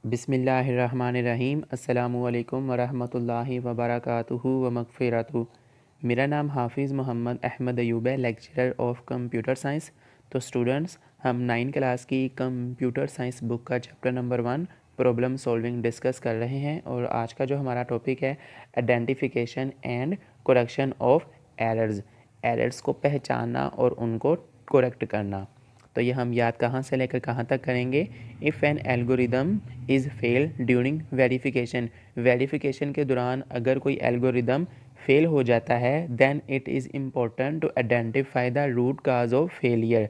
बिस्मिल्लाहिर्रहमानिर्रहीम अस्सलामुअलैकुम वरहमतुल्लाहि वबरकातुहु व मगफ़िरतुहु। मेरा नाम हाफिज़ मोहम्मद अहमद अयूब है, लेक्चरर ऑफ कंप्यूटर साइंस। तो स्टूडेंट्स, हम 9 क्लास की कंप्यूटर साइंस बुक का chapter number 1 problem solving discuss कर रहे हैं और आज का जो हमारा टॉपिक है identification and correction of errors को पहचानना और उनको करेक्ट करना। तो ये हम याद कहाँ से लेकर कहाँ तक करेंगे। If an algorithm is fail during verification के दौरान अगर कोई एल्गोरिदम फेल हो जाता है then it is important to identify the root cause of failure.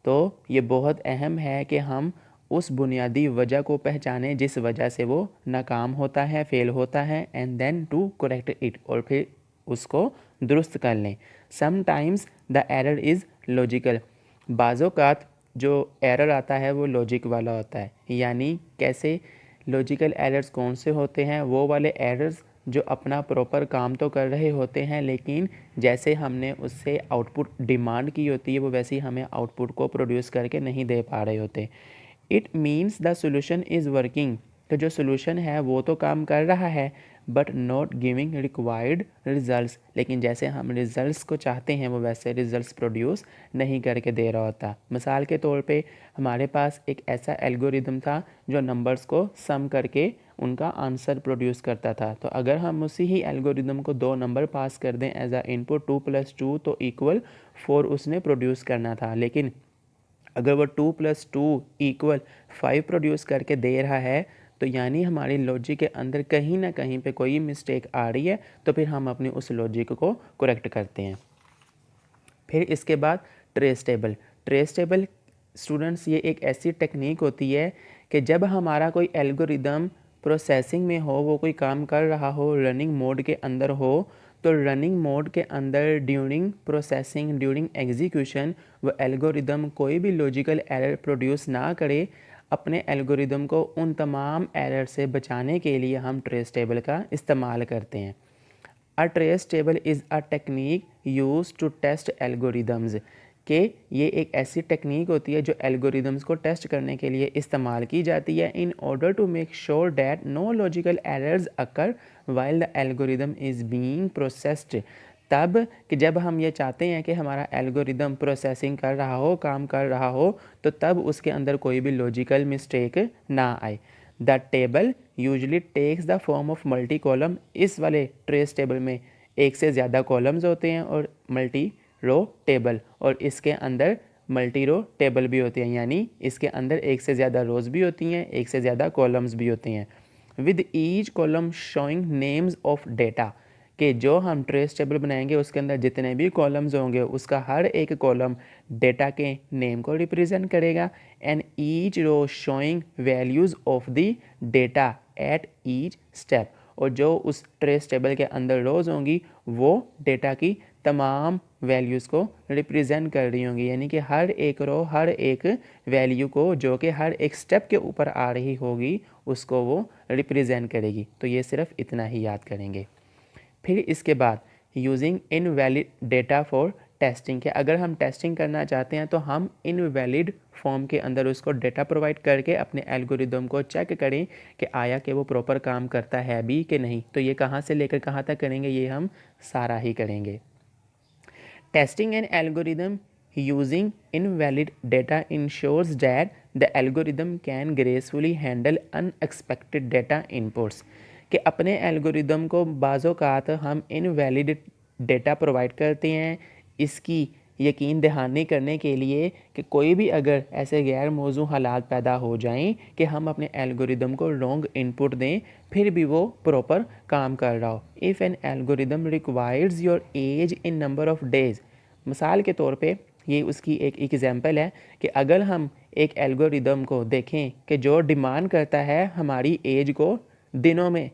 तो ये बहुत अहम है कि हम उस बुनियादी वजह को पहचानें जिस वजह से वो नाकाम होता है, फेल होता है, and then to correct it, और फिर उसको दुरुस्त कर लें। Sometimes the error is logical, बाज़ोकात जो एरर आता है वो लॉजिक वाला होता है। यानी कैसे लॉजिकल एरर्स कौन से होते हैं? वो वाले एरर्स जो अपना प्रॉपर काम तो कर रहे होते हैं लेकिन जैसे हमने उससे आउटपुट डिमांड की होती है वो वैसे ही हमें आउटपुट को प्रोड्यूस करके नहीं दे पा रहे होते। It means the solution is working, तो जो सोल्यूशन है वो तो काम कर रहा है but not giving required results, लेकिन जैसे हम रिजल्ट्स को चाहते हैं वो वैसे रिजल्ट्स प्रोड्यूस नहीं करके दे रहा होता। मिसाल के तौर पे हमारे पास एक ऐसा एल्गोरिदम था जो नंबर्स को सम करके उनका आंसर प्रोड्यूस करता था। तो अगर हम उसी ही एल्गोरिदम को 2 नंबर पास कर दें एज अ इनपुट 2 + 2 तो इक्वल 4 उसने प्रोड्यूस करना था, लेकिन अगर वो 2 + 2 = 5 प्रोड्यूस करके दे रहा है तो यानी हमारी लॉजिक के अंदर कहीं ना कहीं पे कोई मिस्टेक आ रही है, तो फिर हम अपनी उस लॉजिक को करेक्ट करते हैं। फिर इसके बाद ट्रेस टेबल स्टूडेंट्स ये एक ऐसी टेक्निक होती है कि जब हमारा कोई एल्गोरिदम प्रोसेसिंग में हो, वो कोई काम कर रहा हो, रनिंग मोड के अंदर हो, तो रनिंग मोड के अंदर ड्यूरिंग प्रोसेसिंग, ड्यूरिंग एग्जीक्यूशन वो एल्गोरिदम कोई भी लॉजिकल एरर प्रोड्यूस ना करे। अपने एल्गोरिदम को उन तमाम एरर से बचाने के लिए हम ट्रेस टेबल का इस्तेमाल करते हैं। A trace table is a technique use to test algorithms, कि ये एक ऐसी टेक्निक होती है जो एल्गोरिदम्स को टेस्ट करने के लिए इस्तेमाल की जाती है in order to make sure that no logical errors occur while the algorithm is being processed. तब कि जब हम ये चाहते हैं कि हमारा एल्गोरिदम प्रोसेसिंग कर रहा हो, काम कर रहा हो, तो तब उसके अंदर कोई भी लॉजिकल मिस्टेक ना आए। The table usually takes the form of multi column, इस वाले ट्रेस टेबल में एक से ज़्यादा कॉलम्स होते हैं और मल्टी रो टेबल, और इसके अंदर मल्टी रो टेबल भी होती हैं, यानी इसके अंदर एक से ज़्यादा रोज़ भी होती हैं, एक से ज़्यादा कॉलम्स भी होती हैं। With each column showing names of data, कि जो हम ट्रेस टेबल बनाएंगे उसके अंदर जितने भी कॉलम्स होंगे उसका हर एक कॉलम डेटा के नेम को रिप्रेजेंट करेगा। And each row showing values of the data at each step, और जो उस ट्रेस टेबल के अंदर रोज़ होंगी वो डेटा की तमाम वैल्यूज़ को रिप्रेजेंट कर रही होंगी, यानी कि हर एक रो हर एक वैल्यू को जो कि हर एक स्टेप के ऊपर आ रही होगी उसको वो रिप्रेजेंट करेगी। तो ये सिर्फ इतना ही याद करेंगे। फिर इसके बाद using invalid data for testing, के अगर हम टेस्टिंग करना चाहते हैं तो हम इनवैलिड फॉर्म के अंदर उसको डेटा प्रोवाइड करके अपने एल्गोरिदम को चेक करें कि आया कि वो प्रॉपर काम करता है भी कि नहीं। तो ये कहाँ से लेकर कहाँ तक करेंगे, ये हम सारा ही करेंगे। Testing an algorithm using invalid data ensures that the algorithm can gracefully handle unexpected data inputs, कि अपने एल्गोरिदम को बाज़ोकात हम इनवैलिड डेटा प्रोवाइड करते हैं इसकी यकीन दहानी करने के लिए कि कोई भी अगर ऐसे गैर मौजू हालात पैदा हो जाएं कि हम अपने एल्गोरिदम को रॉन्ग इनपुट दें फिर भी वो प्रॉपर काम कर रहा हो। If an algorithm requires your age in number of days, मिसाल के तौर पे ये उसकी एक एग्जांपल है कि अगर हम एक एल्गोरिदम को देखें कि जो डिमांड करता है हमारी एज को दिनों में,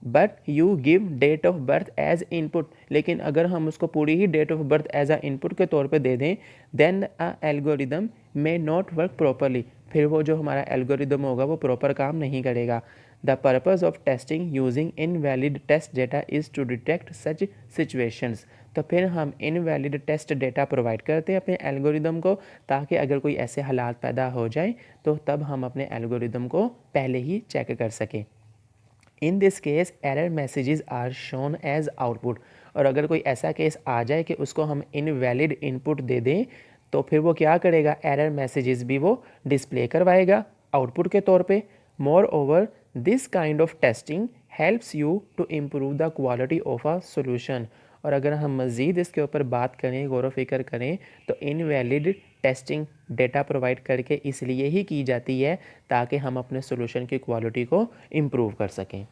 but you give date of birth as input, लेकिन अगर हम उसको पूरी ही date of birth as a input के तौर पे दे दें then a algorithm may not work properly, फिर वो जो हमारा एल्गोरिदम होगा वो प्रॉपर काम नहीं करेगा। The purpose of testing using invalid test data is to detect such situations. तो फिर हम इनवैलिड टेस्ट डेटा प्रोवाइड करते हैं अपने एल्गोरिदम को, ताकि अगर कोई ऐसे हालात पैदा हो जाए तो तब हम अपने एल्गोरिदम को पहले ही चेक कर सकें। In this case error messages are shown as output. और अगर कोई ऐसा केस आ जाए कि उसको हम इनवैलिड इनपुट दे दें तो फिर वो क्या करेगा, एरर मैसेजेस भी वो डिस्प्ले करवाएगा आउटपुट के तौर पे। Moreover this kind of testing helps you to improve the quality of a solution. और अगर हम मज़ीद इसके ऊपर बात करें, गौर व फिक्र करें, तो इनवैलिड टेस्टिंग डेटा प्रोवाइड करके इसलिए ही की जाती है ताकि हम अपने सोल्यूशन की क्वालिटी को इम्प्रूव कर सकें।